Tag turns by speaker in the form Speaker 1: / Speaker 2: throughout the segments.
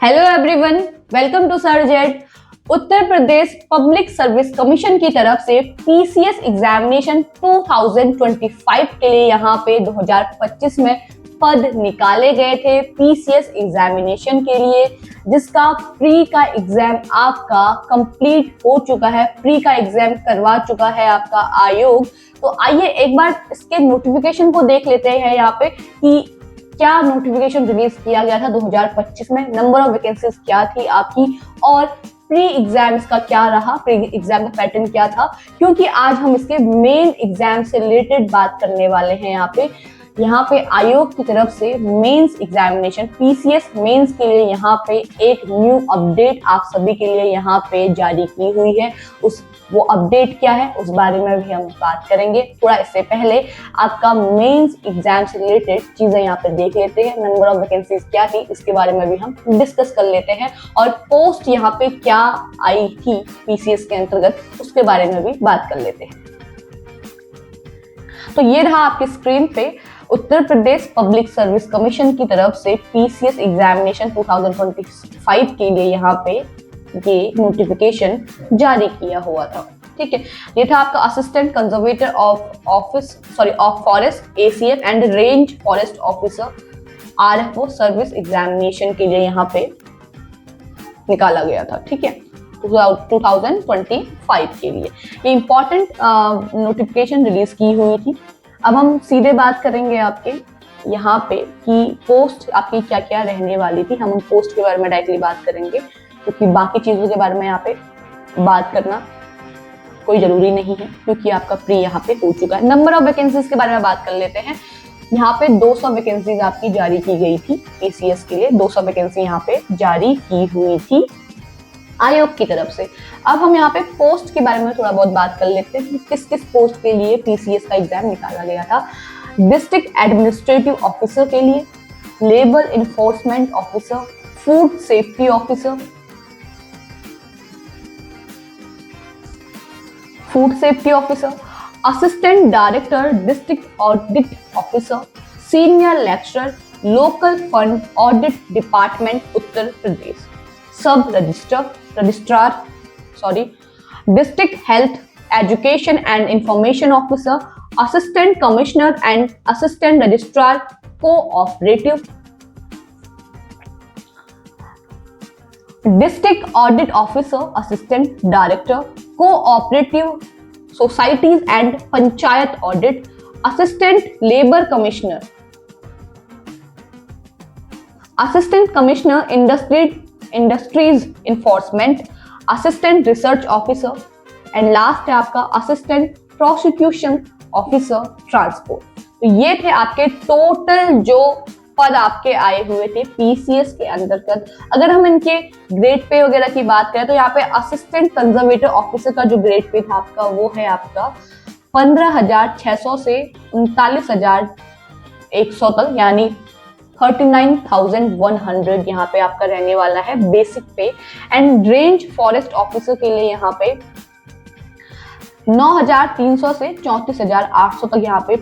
Speaker 1: Hello everyone, welcome to सर्जेट। Uttar Pradesh public service commission की तरफ से पीसीएस एग्जामिनेशन 2025 के लिए यहाँ पे 2025 में पद निकाले गए थे पीसीएस एग्जामिनेशन के लिए, जिसका प्री का एग्जाम आपका कंप्लीट हो चुका है। प्री का एग्जाम करवा चुका है आपका आयोग। तो आइए एक बार इसके नोटिफिकेशन को देख लेते हैं यहाँ पे कि क्या नोटिफिकेशन रिलीज किया गया था 2025 में, नंबर ऑफ वैकेंसीज क्या थी आपकी, और प्री एग्जाम्स का क्या रहा, प्री एग्जाम का पैटर्न क्या था। क्योंकि आज हम इसके मेन एग्जाम से रिलेटेड बात करने वाले हैं। यहाँ पे आयोग की तरफ से मेंस एग्जामिनेशन पीसीएस मेंस के लिए यहाँ पे एक न्यू अपडेट आप सभी के लिए यहाँ पे जारी की हुई है। वो अपडेट क्या है उस बारे में भी हम बात करेंगे। थोड़ा इससे पहले आपका मेंस एग्जाम से रिलेटेड चीजें यहाँ पे देख लेते हैं। नंबर ऑफ वैकेंसीज क्या थी इसके बारे में भी हम डिस्कस कर लेते हैं, और पोस्ट यहाँ पे क्या आई थी पीसीएस के अंतर्गत उसके बारे में भी बात कर लेते हैं। तो ये रहा आपकी स्क्रीन पे उत्तर प्रदेश पब्लिक सर्विस कमीशन की तरफ से पीसीएस एग्जामिनेशन 2025 के लिए यहाँ पे ये नोटिफिकेशन जारी किया हुआ था। ठीक है, ये था आपका assistant conservator of forest ACF and range forest officer RFO service examination के लिए यहाँ पे निकाला गया था। ठीक है, 2025 के लिए ये इंपॉर्टेंट नोटिफिकेशन रिलीज की हुई थी। अब हम सीधे बात करेंगे आपके यहाँ पे कि पोस्ट आपकी क्या क्या रहने वाली थी। हम उन पोस्ट के बारे में डायरेक्टली बात करेंगे, क्योंकि बाकी चीजों के बारे में यहाँ पे बात करना कोई जरूरी नहीं है, क्योंकि आपका प्री यहाँ पे हो चुका है। नंबर ऑफ वैकेंसीज के बारे में बात कर लेते हैं। यहाँ पे 200 वैकेंसीज आपकी जारी की गई थी पीसीएस के लिए। 200 वैकेंसी यहाँ पे जारी की हुई थी आयोग की तरफ से। अब हम यहाँ पे पोस्ट के बारे में थोड़ा बहुत बात कर लेते हैं। किस किस पोस्ट के लिए पीसीएस का एग्जाम निकाला गया था। डिस्ट्रिक्ट एडमिनिस्ट्रेटिव ऑफिसर के लिए, labour enforcement officer, food safety officer, assistant director district audit officer, senior lecturer, local fund audit department Uttar Pradesh, sub registrar district health education and information officer, assistant commissioner and assistant registrar cooperative, district audit officer, assistant director cooperative societies and panchayat audit, assistant labour commissioner, assistant commissioner industries enforcement, assistant research officer, and last है आपका assistant prosecution officer transport. तो ये थे आपके total जो पद आपके आए हुए थे पीसीएस के अंतर्गत। अगर हम इनके ग्रेड पे वगैरह की बात करें तो यहाँ पे असिस्टेंट कंजर्वेटर ऑफिसर का जो ग्रेड पे था आपका वो है आपका 15,600 से 39,100 तक, यानी 39,100 यहाँ पे आपका रहने वाला है बेसिक पे। एंड रेंज फॉरेस्ट ऑफिसर के लिए यहाँ पे 9,300 से 34,800 तक यहाँ पे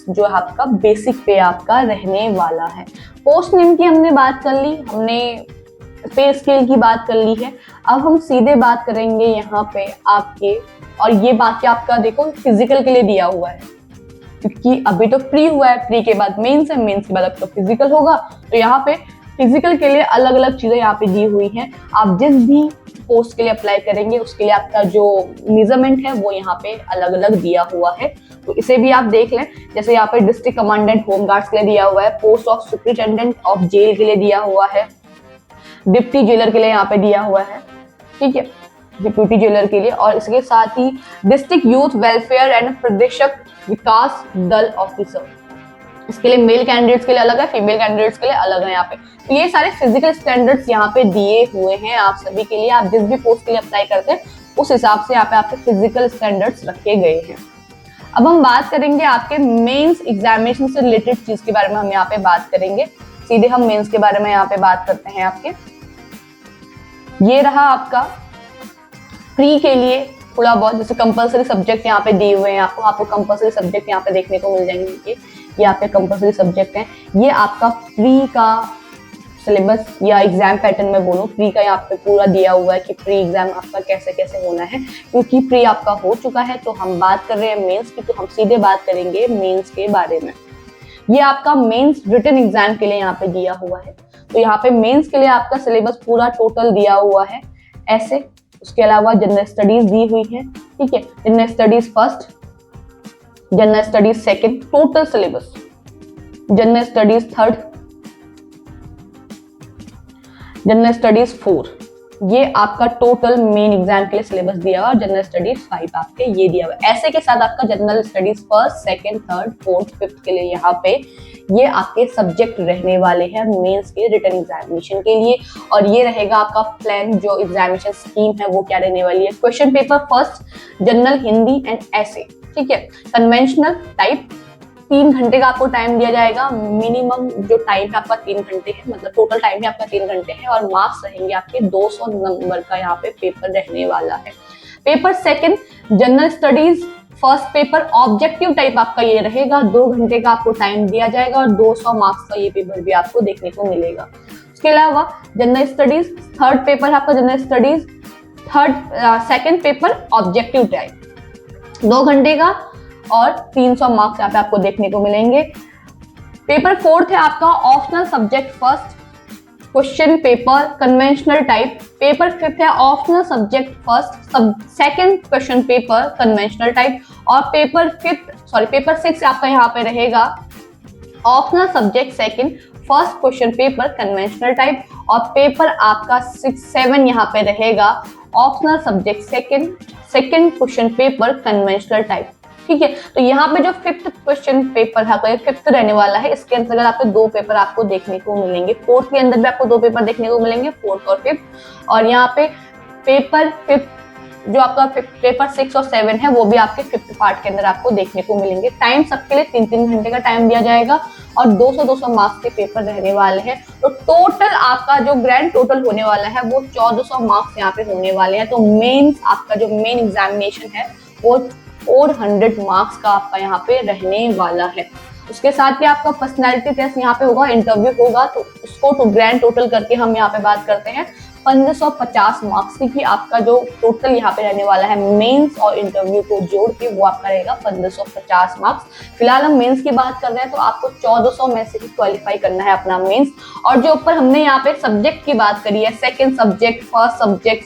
Speaker 1: जो है आपका बेसिक पे आपका रहने वाला है। पोस्ट नेम की हमने बात कर ली, हमने पे स्केल की बात कर ली है। अब हम सीधे बात करेंगे यहाँ पे आपके, और ये बात आपका देखो फिजिकल के लिए दिया हुआ है, क्योंकि अभी तो प्री हुआ है, प्री के बाद मेंस है, मेंस के बाद अब तो फिजिकल होगा। तो यहाँ पे फिजिकल के लिए अलग अलग चीजें यहाँ पे दी हुई हैं। आप जिस भी पोस्ट के लिए अप्लाई करेंगे उसके लिए आपका जो मेजरमेंट है वो यहाँ पे अलग अलग दिया हुआ है, तो इसे भी आप देख लें। जैसे यहाँ पे डिस्ट्रिक्ट कमांडेंट होमगार्ड्स के लिए दिया हुआ है, post of superintendent of jail के लिए दिया हुआ है, डिप्टी जेलर के लिए यहाँ पे दिया हुआ है। ठीक है, डिप्टी जेलर के लिए, और इसके साथ ही डिस्ट्रिक्ट यूथ वेलफेयर एंड प्रदेशक विकास दल ऑफिसर, इसके लिए मेल कैंडिडेट्स के लिए अलग है, फीमेल कैंडिडेट्स के लिए अलग है यहाँ पे। तो ये सारे फिजिकल स्टैंडर्ड्स यहाँ पे दिए हुए हैं आप सभी के लिए। आप जिस भी पोस्ट के लिए अप्लाई करते हैं उस हिसाब से यहाँ पे आपके फिजिकल स्टैंडर्ड्स रखे गए हैं। अब हम बात करेंगे आपके मेंस एग्जामिनेशन से रिलेटेड चीज के बारे में हम यहाँ पे बात करेंगे। सीधे हम मेंस के बारे में यहाँ पे बात करते हैं आपके। ये रहा आपका प्री के लिए थोड़ा बहुत, जैसे कंपलसरी सब्जेक्ट यहाँ पे दिए हुए हैं आपको कंपलसरी सब्जेक्ट यहाँ पे देखने को मिल जाएंगे। ये आपके कंपलसरी सब्जेक्ट हैं। ये आपका प्री का सिलेबस या एग्जाम पैटर्न में बोलूँ, प्री का यहाँ पे पूरा दिया हुआ है कि प्री एग्जाम आपका कैसे कैसे होना है। क्योंकि प्री आपका हो चुका है तो हम बात कर रहे हैं मेंस की, तो हम सीधे बात करेंगे मेंस के बारे में। ये आपका मेंस रिटन एग्जाम के लिए यहाँ पे दिया हुआ है। तो यहाँ पे मेंस के लिए आपका सिलेबस पूरा टोटल दिया हुआ है ऐसे। उसके अलावा जनरल स्टडीज दी हुई है, ठीक है, general studies first, general studies second, total syllabus, general studies third, general studies 4, ये आपका टोटल मेन एग्जाम के लिए सिलेबस दिया हुआ है। जनरल स्टडीज 5 आपके ये दिया हुआ है। ऐसे के साथ आपका general studies first, second, third, fourth, fifth के लिए यहाँ पे ये आपके सब्जेक्ट रहने वाले हैं मेंस के रिटन एग्जामिनेशन के लिए। और ये रहेगा आपका प्लान, जो एग्जामिनेशन स्कीम है वो क्या रहने वाली है। Question paper first general Hindi and ऐसे, ठीक है, कन्वेंशनल टाइप 3 घंटे का आपको टाइम दिया जाएगा। मिनिमम जो टाइम है आपका 3 घंटे है, मतलब टोटल टाइम है आपका 3 घंटे है। और मार्क्स रहेंगे आपके 200 नंबर का यहाँ पे पेपर रहने वाला है। Paper second general studies first paper objective type आपका ये रहेगा। 2 घंटे का आपको टाइम दिया जाएगा और 200 मार्क्स का ये पेपर भी आपको देखने को मिलेगा। उसके अलावा जनरल स्टडीज थर्ड पेपर आपका general studies second paper objective type 2 घंटे का और 300 मार्क्स यहाँ पे आपको देखने को मिलेंगे। पेपर फोर्थ है आपका optional subject first question paper conventional type. Paper fifth है optional subject first second question paper conventional type. और पेपर 6 आपका यहाँ पे रहेगा optional subject second first question paper conventional type. और पेपर आपका 6-7 यहाँ पे रहेगा optional subject second question paper conventional type, ठीक है। तो यहाँ पे जो फिफ्थ क्वेश्चन पेपर है, तो फिफ्थ रहने वाला है। इसके अंतर्गत आपको 2 पेपर आपको देखने को मिलेंगे। फोर्थ के अंदर भी आपको 2 पेपर देखने को मिलेंगे, फोर्थ और फिफ्थ। और यहाँ पे पेपर फिफ्थ जो आपका पेपर 6 और 7 है वो भी आपके फिफ्थ पार्ट के अंदर आपको देखने को मिलेंगे। टाइम सबके लिए 3-3 घंटे का टाइम दिया जाएगा और 200-200 मार्क्स के पेपर रहने वाले हैं। तो टोटल आपका जो ग्रैंड टोटल होने वाला है वो 1400 मार्क्स यहाँ पे होने वाले हैं। तो मेंस आपका जो मेन एग्जामिनेशन है वो 400 मार्क्स का आपका यहाँ पे रहने वाला है। उसके साथ ही आपका पर्सनैलिटी टेस्ट यहाँ पे होगा, इंटरव्यू होगा। तो उसको तो ग्रैंड टोटल करके हम यहाँ पे बात करते हैं 1550 मार्क्स की, आपका जो टोटल यहाँ पे रहने वाला है मेंस और इंटरव्यू को जोड़ के वो आपका रहेगा 1550 मार्क्स। फिलहाल हम मेंस की बात कर रहे हैं तो आपको 1400 में से ही क्वालिफाई करना है अपना मेंस। और जो ऊपर हमने यहाँ पे सब्जेक्ट की बात करी है, second subject first subject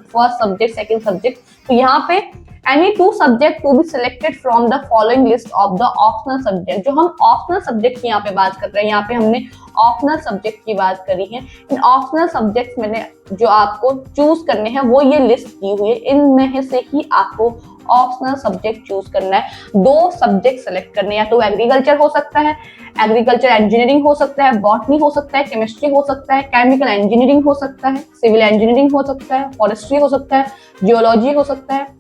Speaker 1: first subject second subject, तो यहाँ पे any 2 subject to be selected from the following list of the optional subject। जो हम optional subject की यहाँ पे बात कर रहे हैं, यहाँ पे हमने optional subject की बात करी है। इन optional subjects में जो आपको चूज करने हैं वो ये लिस्ट की हुई है। इनमें से ही आपको ऑप्शनल सब्जेक्ट चूज करना है। 2 सब्जेक्ट सेलेक्ट करने हैं, या तो एग्रीकल्चर हो सकता है, एग्रीकल्चर इंजीनियरिंग हो सकता है, बॉटनी हो सकता है, केमिस्ट्री हो सकता है, केमिकल इंजीनियरिंग हो सकता है, सिविल इंजीनियरिंग हो सकता है, फॉरेस्ट्री हो सकता है, जियोलॉजी हो सकता है,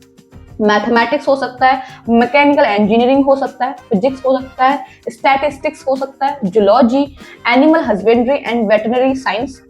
Speaker 1: मैथमेटिक्स हो सकता है, मैकेनिकल इंजीनियरिंग हो सकता है, फिजिक्स हो सकता है, स्टैटिस्टिक्स हो सकता है, zoology, animal husbandry and veterinary science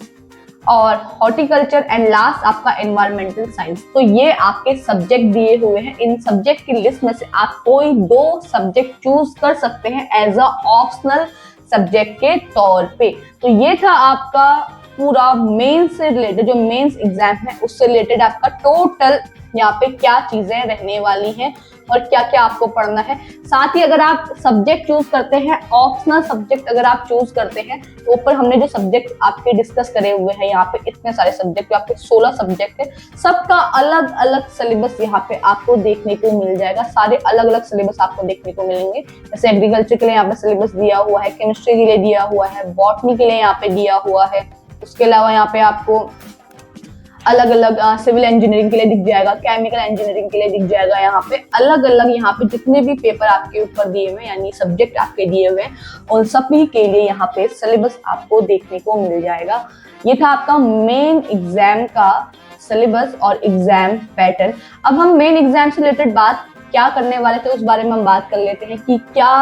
Speaker 1: और हॉर्टिकल्चर एंड लास्ट आपका एनवायरमेंटल साइंस। तो ये आपके सब्जेक्ट दिए हुए हैं। इन सब्जेक्ट की लिस्ट में से आप कोई 2 सब्जेक्ट चूज कर सकते हैं एज अ ऑप्शनल सब्जेक्ट के तौर पे। तो ये था आपका पूरा मेंस से रिलेटेड, जो मेंस एग्जाम है उससे रिलेटेड आपका टोटल यहाँ पे क्या चीजें रहने वाली हैं और क्या क्या आपको पढ़ना है। साथ ही अगर आप सब्जेक्ट चूज करते हैं, ऑप्शनल सब्जेक्ट अगर आप चूज करते हैं, तो ऊपर हमने जो सब्जेक्ट आपके डिस्कस करे हुए हैं, यहाँ पे इतने सारे सब्जेक्ट, आपके 16 सब्जेक्ट है, सबका अलग अलग सिलेबस यहाँ पे आपको देखने को मिल जाएगा। सारे अलग अलग सिलेबस आपको देखने को मिलेंगे। जैसे एग्रीकल्चर के लिए यहाँ पे सिलेबस दिया हुआ है, केमिस्ट्री के लिए दिया हुआ है, बॉटनी के लिए यहाँ पे दिया हुआ है। उसके अलावा यहाँ पे आपको अलग अलग सिविल इंजीनियरिंग के लिए दिख जाएगा, केमिकल इंजीनियरिंग के लिए दिख जाएगा। यहाँ पे अलग अलग यहाँ पे जितने भी पेपर आपके ऊपर दिए हुए यानी सब्जेक्ट आपके दिए हुए उन सभी के लिए यहाँ पे सिलेबस आपको देखने को मिल जाएगा। ये था आपका मेन एग्जाम का सिलेबस और एग्जाम पैटर्न। अब हम मेन एग्जाम से रिलेटेड बात क्या करने वाले थे उस बारे में हम बात कर लेते हैं कि क्या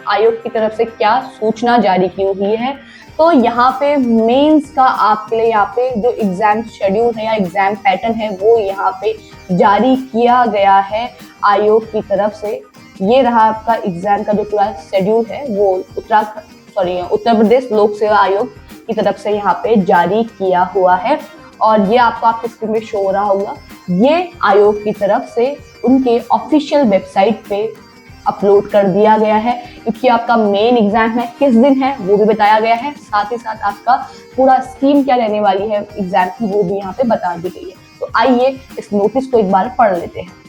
Speaker 1: आयोग की तरफ से क्या सूचना जारी की हुई है। तो यहाँ पे मेंस का आपके लिए यहाँ पे जो एग्जाम शेड्यूल है या एग्जाम पैटर्न है वो यहाँ पे जारी किया गया है आयोग की तरफ से। ये रहा आपका एग्जाम का जो पूरा शेड्यूल है वो उत्तर प्रदेश लोक सेवा आयोग की तरफ से यहाँ पे जारी किया हुआ है। और ये आपको आपके स्क्रीन पे शो हो रहा होगा, ये आयोग की तरफ से उनके ऑफिशियल वेबसाइट पे अपलोड कर दिया गया है, क्योंकि आपका मेन एग्जाम है किस दिन है वो भी बताया गया है, साथ ही साथ आपका पूरा स्कीम क्या रहने वाली है एग्जाम की वो भी यहाँ पे बता दी गई है। तो आइए इस नोटिस को एक बार पढ़ लेते हैं।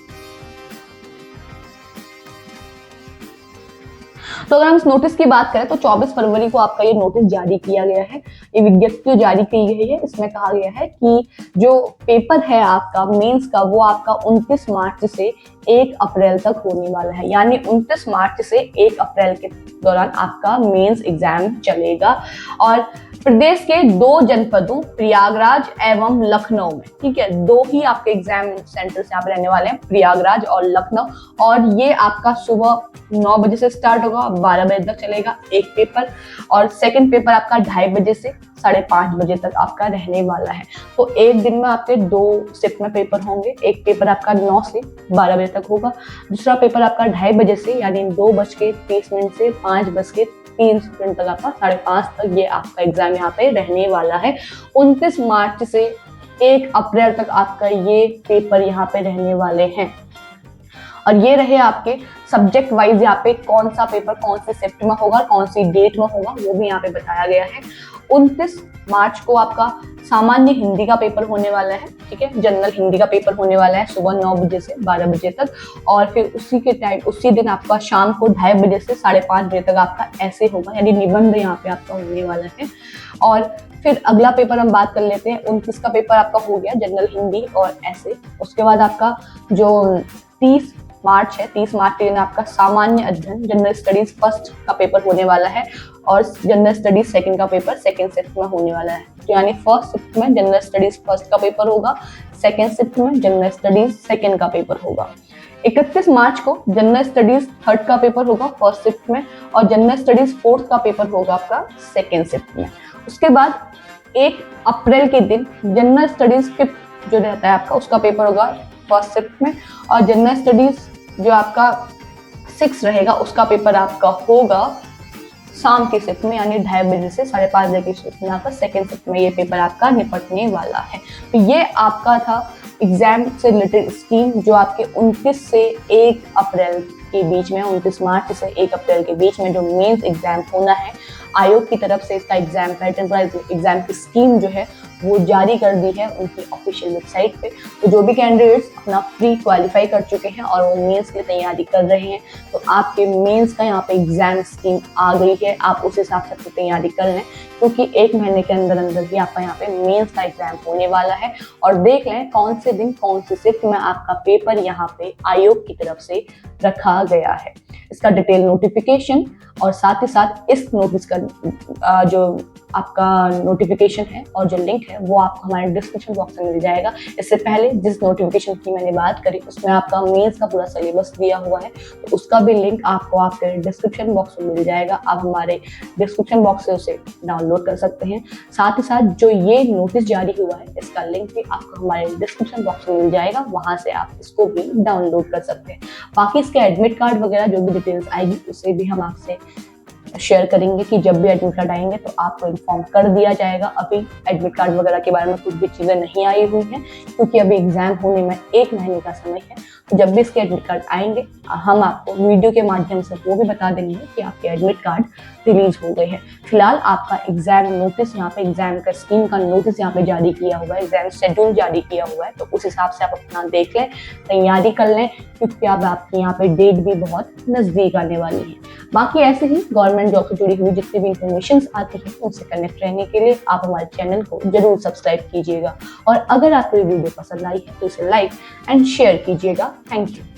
Speaker 1: तो अगर हम इस नोटिस की बात करें तो 24 फरवरी को आपका ये नोटिस जारी किया गया है। ये विज्ञप्ति जो जारी की गई है इसमें कहा गया है कि जो पेपर है आपका मेंस का वो आपका 29 मार्च से 1 अप्रैल तक होने वाला है। यानी 29 मार्च से 1 अप्रैल के दौरान आपका मेंस एग्जाम चलेगा। और प्रदेश के 2 जनपदों प्रयागराज एवं लखनऊ में, ठीक है, 2 ही आपके एग्जाम सेंटर्स यहाँ पे रहने वाले हैं, प्रयागराज और लखनऊ। और ये आपका सुबह 9 बजे से स्टार्ट होगा, 12 बजे तक चलेगा एक पेपर, और सेकंड पेपर आपका 2:30 बजे से 5:30 बजे तक आपका रहने वाला है। तो एक दिन में आपके 2 शिफ्ट में पेपर होंगे। एक पेपर आपका 9 से 12 बजे तक होगा, दूसरा पेपर आपका 2:30 बजे से यानी 2:30 से 5:03 तक आपका 5:30 तक ये आपका एग्जाम यहाँ पे रहने वाला है। 29 मार्च से 1 अप्रैल तक आपका ये पेपर यहाँ पे रहने वाले हैं। और ये रहे आपके सब्जेक्ट वाइज यहाँ पे कौन सा पेपर कौन से शिफ्ट में होगा, कौन सी डेट में होगा वो भी यहाँ पे बताया गया है। 29 मार्च को आपका सामान्य हिंदी का पेपर होने वाला है, ठीक है, जनरल हिंदी का पेपर होने वाला है सुबह 9 बजे से 12 बजे तक। और फिर उसी दिन आपका शाम को 2:30 बजे से 5:30 बजे तक आपका ऐसे होगा, यानी निबंध यहाँ पे आपका होने वाला है। और फिर अगला पेपर हम बात कर लेते हैं। 29 का पेपर आपका हो गया जनरल हिंदी और ऐसे। उसके बाद आपका जो 30 मार्च है, 30 मार्च के दिन आपका सामान्य अध्ययन जनरल स्टडीज फर्स्ट का पेपर होने वाला है, और जनरल स्टडीज सेकंड का पेपर सेकंड शिफ्ट में होने वाला है। तो यानी फर्स्ट शिफ्ट में जनरल स्टडीज फर्स्ट का पेपर होगा, सेकंड शिफ्ट में जनरल स्टडीज सेकंड का पेपर होगा। 31 मार्च को जनरल स्टडीज थर्ड का पेपर होगा फर्स्ट शिफ्ट में, और जनरल स्टडीज फोर्थ का पेपर होगा आपका सेकंड शिफ्ट में। उसके बाद 1 अप्रैल के दिन जनरल स्टडीज फिफ्थ जो रहता है आपका उसका पेपर होगा फर्स्ट शिफ्ट में, और जनरल स्टडीज जो आपका 6 रहेगा उसका पेपर आपका होगा शाम की शिफ्ट में, यानी 2:30 बजे से 5:30 बजे की शिफ्ट में आपका सेकंड शिफ्ट में ये पेपर आपका निपटने वाला है। तो ये आपका था एग्जाम से रिलेटेड स्कीम जो आपके 29 से 1 अप्रैल के बीच में, 29 मार्च से 1 अप्रैल के बीच में जो मेंस एग्जाम होना है, आयोग की तरफ से इसका एग्जाम पैटर्न एग्जाम की स्कीम जो है वो जारी कर दी है उनकी ऑफिशियल वेबसाइट पे। तो जो भी कैंडिडेट्स अपना प्री क्वालिफाई कर चुके हैं और वो मेंस की तैयारी कर रहे हैं, तो आपके मेंस का यहाँ पे एग्जाम स्कीम आ गई है, आप उस हिसाब से अपनी तैयारी कर लें, क्योंकि 1 महीने के अंदर अंदर ही आपका यहाँ पे मेंस का एग्जाम होने वाला है। और देख लें कौन से दिन कौन सी शिफ्ट में आपका पेपर यहाँ पे आयोग की तरफ से रखा गया है। इसका डिटेल नोटिफिकेशन और साथ ही साथ इस नोटिस का जो आपका नोटिफिकेशन है और जो लिंक है वो आपको हमारे डिस्क्रिप्शन बॉक्स में मिल जाएगा। इससे पहले जिस नोटिफिकेशन की मैंने बात करी उसमें आपका मेंस का पूरा सिलेबस दिया हुआ है, तो उसका भी लिंक आपको आपके डिस्क्रिप्शन बॉक्स में मिल जाएगा। आप हमारे डिस्क्रिप्शन बॉक्स से उसे डाउनलोड कर सकते हैं। साथ ही साथ जो ये नोटिस जारी हुआ है इसका लिंक भी आपको हमारे डिस्क्रिप्शन बॉक्स में मिल जाएगा, वहां से आप इसको भी डाउनलोड कर सकते हैं। बाकी इसके एडमिट कार्ड वगैरह जो भी डिटेल्स आएगी उसे भी हम आपसे शेयर करेंगे कि जब भी एडमिट कार्ड आएंगे तो आपको इन्फॉर्म कर दिया जाएगा। अभी एडमिट कार्ड वगैरह के बारे में कुछ भी चीज़ें नहीं आई हुई हैं, क्योंकि अभी एग्जाम होने में 1 महीने का समय है। तो जब भी इसके एडमिट कार्ड आएंगे हम आपको वीडियो के माध्यम से वो भी बता देंगे कि आपके एडमिट कार्ड रिलीज हो गए हैं। फिलहाल आपका एग्जाम नोटिस यहाँ पे, एग्जाम का स्कीम का नोटिस यहाँ पे जारी किया हुआ है, एग्जाम शेड्यूल जारी किया हुआ है, तो उस हिसाब से आप अपना देख लें, तैयारी कर लें, क्योंकि अब आपकी यहाँ पे डेट भी बहुत नजदीक आने वाली है। बाकी ऐसे ही गवर्नमेंट जॉब से जुड़ी हुई जितनी भी इंफॉर्मेशन आती है उनसे कनेक्ट रहने के लिए आप हमारे चैनल को जरूर सब्सक्राइब कीजिएगा। और अगर आपको ये वीडियो पसंद आई है तो इसे लाइक एंड शेयर कीजिएगा। Thank you.